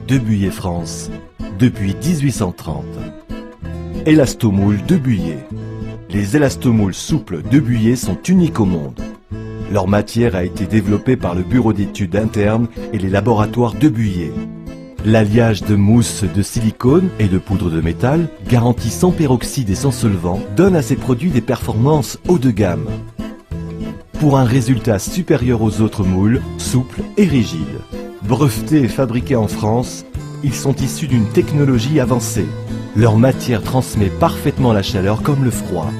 Debuyer France, depuis 1830. Élastomoule Debuyer. Les élastomoules souples Debuyer sont uniques au monde. Leur matière a été développée par le bureau d'études internes et les laboratoires Debuyer. L'alliage de mousse de silicone et de poudre de métal, garanti sans peroxyde et sans solvant, donne à ces produits des performances haut de gamme. Pour un résultat supérieur aux autres moules, souples et rigides. Brevetés et fabriqués en France, ils sont issus d'une technologie avancée. Leur matière transmet parfaitement la chaleur comme le froid,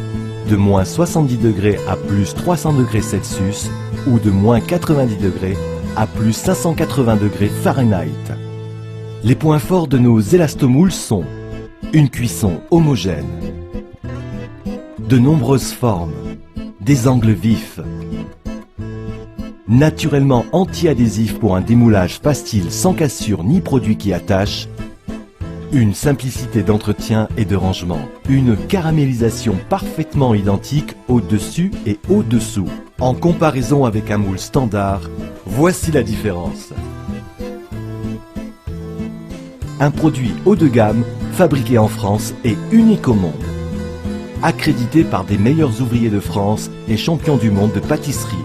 de moins 70 degrés à plus 300 degrés Celsius ou de moins 90 degrés à plus 580 degrés Fahrenheit. Les points forts de nos élastomoules sont une cuisson homogène, de nombreuses formes, des angles vifs, naturellement anti-adhésif pour un démoulage facile sans cassure ni produit qui attache, une simplicité d'entretien et de rangement, une caramélisation parfaitement identique au-dessus et au-dessous. En comparaison avec un moule standard, voici la différence. Un produit haut de gamme, fabriqué en France et unique au monde. Accrédité par des meilleurs ouvriers de France et champions du monde de pâtisserie.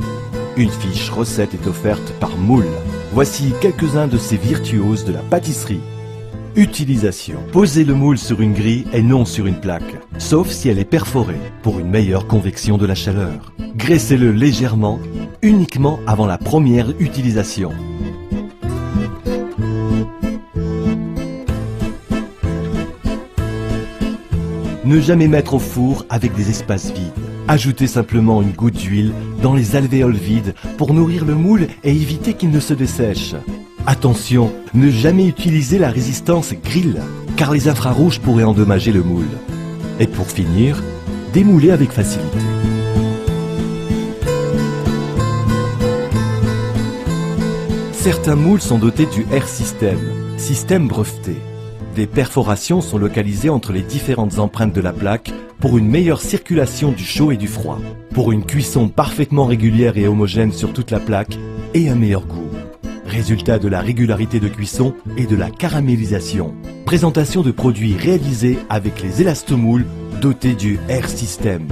Une fiche recette est offerte par moule. Voici quelques-uns de ces virtuoses de la pâtisserie. Utilisation. Posez le moule sur une grille et non sur une plaque, sauf si elle est perforée, pour une meilleure convection de la chaleur. Graissez-le légèrement, uniquement avant la première utilisation. Ne jamais mettre au four avec des espaces vides. Ajoutez simplement une goutte d'huile dans les alvéoles vides pour nourrir le moule et éviter qu'il ne se dessèche. Attention, ne jamais utiliser la résistance grill, car les infrarouges pourraient endommager le moule. Et pour finir, démouler avec facilité. Certains moules sont dotés du R-System, système breveté. Des perforations sont localisées entre les différentes empreintes de la plaque pour une meilleure circulation du chaud et du froid, pour une cuisson parfaitement régulière et homogène sur toute la plaque et un meilleur goût. Résultat de la régularité de cuisson et de la caramélisation. Présentation de produits réalisés avec les élastomoules dotés du R-System.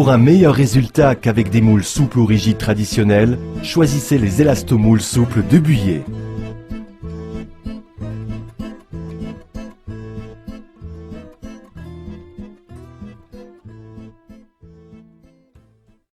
Pour un meilleur résultat qu'avec des moules souples ou rigides traditionnels, choisissez les élastomoules souples Debuyer.